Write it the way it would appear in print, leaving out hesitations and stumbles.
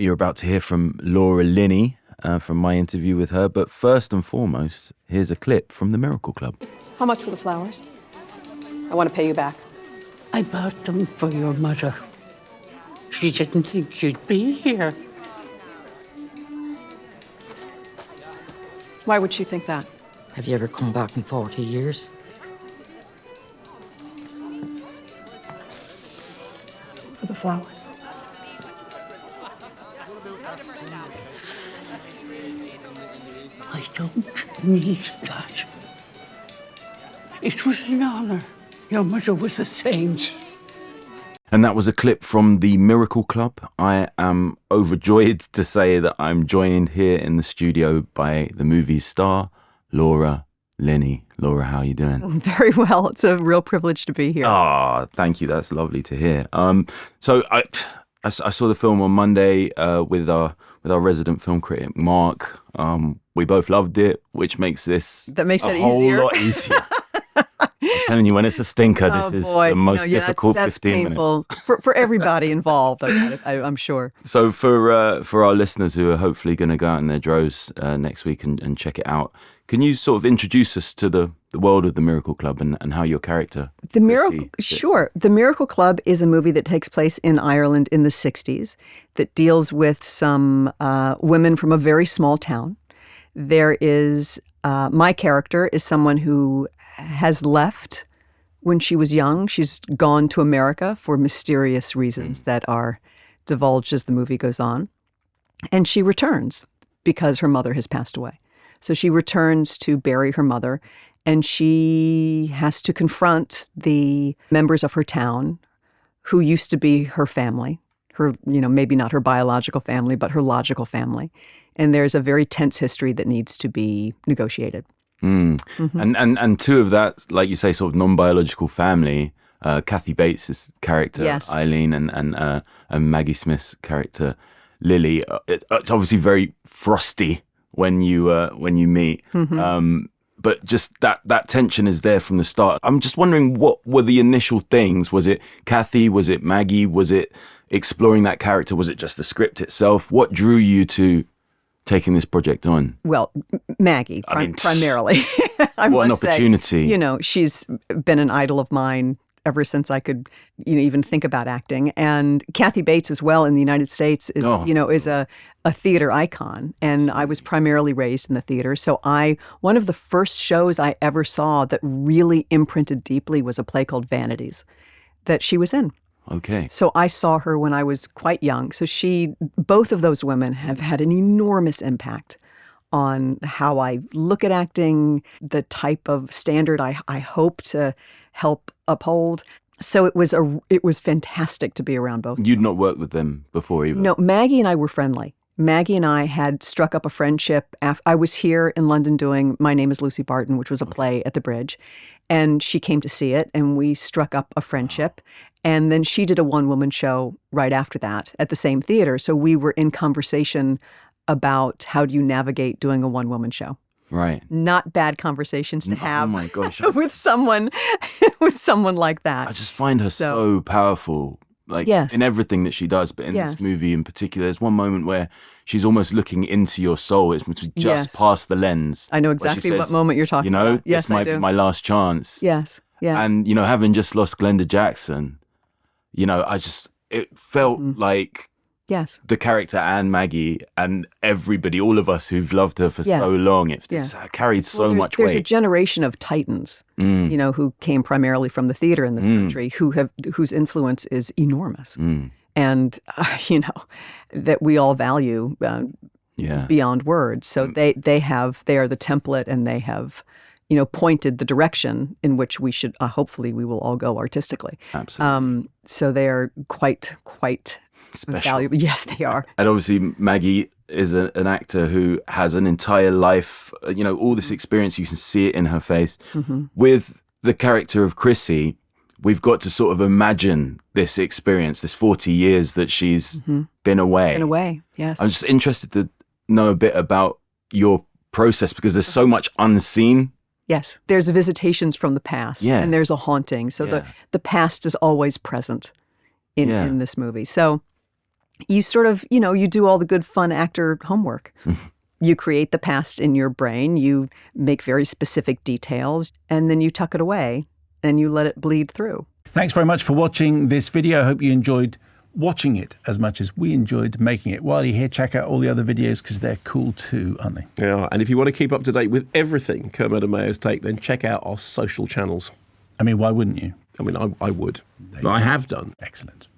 you're about to hear from Laura Linney from my interview with her. But first and foremost, here's a clip from the Miracle Club. How much were the flowers? I want to pay you back. I bought them for your mother. She didn't think you'd be here. Why would she think that? Have you ever come back in 40 years? For the flowers. I don't need that. It was an honor. Your mother was a saint. And that was a clip from the Miracle Club. I am overjoyed to say that I'm joined here in the studio by the movie star, Laura Linney. Laura, how are you doing? Very well. It's a real privilege to be here. Ah, thank you. That's lovely to hear. So I saw the film on Monday with our resident film critic, Mark. We both loved it, which makes this that makes it a whole easier. lot easier. I'm telling you, when it's a stinker, this is the most difficult that's 15 painful minutes. for everybody involved, I'm sure. So for our listeners who are hopefully going to go out in their droves next week and check it out, can you sort of introduce us to the world of the Miracle Club and how your character? Sure. The Miracle Club is a movie that takes place in Ireland in the 60s that deals with some women from a very small town. There is my character is someone who has left when she was young. She's gone to America for mysterious reasons that are divulged as the movie goes on. And she returns because her mother has passed away. So she returns to bury her mother, and she has to confront the members of her town who used to be her family, her, maybe not her biological family, but her logical family. And there's a very tense history that needs to be negotiated. Mm-hmm. And two of that, like you say, sort of non-biological family, Kathy Bates' character, yes. Eileen, and Maggie Smith's character, Lily. It's obviously very frosty when you meet. Mm-hmm. But just that tension is there from the start. I'm just wondering, what were the initial things? Was it Kathy? Was it Maggie? Was it exploring that character? Was it just the script itself? What drew you to taking this project on? Well, Maggie, primarily. I what an must opportunity. Say, she's been an idol of mine ever since I could, even think about acting. And Kathy Bates as well in the United States is, is a theater icon. And I was primarily raised in the theater. So one of the first shows I ever saw that really imprinted deeply was a play called Vanities that she was in. Okay. So I saw her when I was quite young. So both of those women have had an enormous impact on how I look at acting, the type of standard I hope to help uphold. So it was fantastic to be around both. You'd not worked with them before either? No, Maggie and I were friendly. Maggie and I had struck up a friendship. I was here in London doing My Name is Lucy Barton, which was a play at the Bridge. And she came to see it, and we struck up a friendship. And then she did a one-woman show right after that at the same theater. So we were in conversation about how do you navigate doing a one-woman show. Right. Not bad conversations to have. Oh my gosh. with someone like that. I just find her so powerful. Yes. In everything that she does, but in this movie in particular, there's one moment where she's almost looking into your soul. It's just past the lens. I know exactly what moment you're talking about. Yes, this might be my last chance. Yes, yes. And, having just lost Glenda Jackson, it felt like the character and Maggie and everybody, all of us who've loved her for so long, it carried so much weight. There's a generation of titans, who came primarily from the theater in this country, whose influence is enormous, and that we all value beyond words. So they are the template, and they have pointed the direction in which we should hopefully we will all go artistically. Absolutely. So they are quite special. Valuable. Yes, they are. And obviously Maggie is an actor who has an entire life, all this experience, you can see it in her face. Mm-hmm. With the character of Chrissy, we've got to sort of imagine this experience, this 40 years that she's been away. Been away, yes. I'm just interested to know a bit about your process, because there's so much unseen. Yes, there's visitations from the past, and there's a haunting. So the past is always present in this movie. So you sort of, you do all the good fun actor homework. You create the past in your brain, you make very specific details, and then you tuck it away and you let it bleed through. Thanks very much for watching this video. I hope you enjoyed watching it as much as we enjoyed making it. While you're here, check out all the other videos because they're cool too, aren't they? Yeah, and if you want to keep up to date with everything Kermode and Mayo's Take, then check out our social channels. I mean, why wouldn't you? I mean, I would. I have done. Excellent.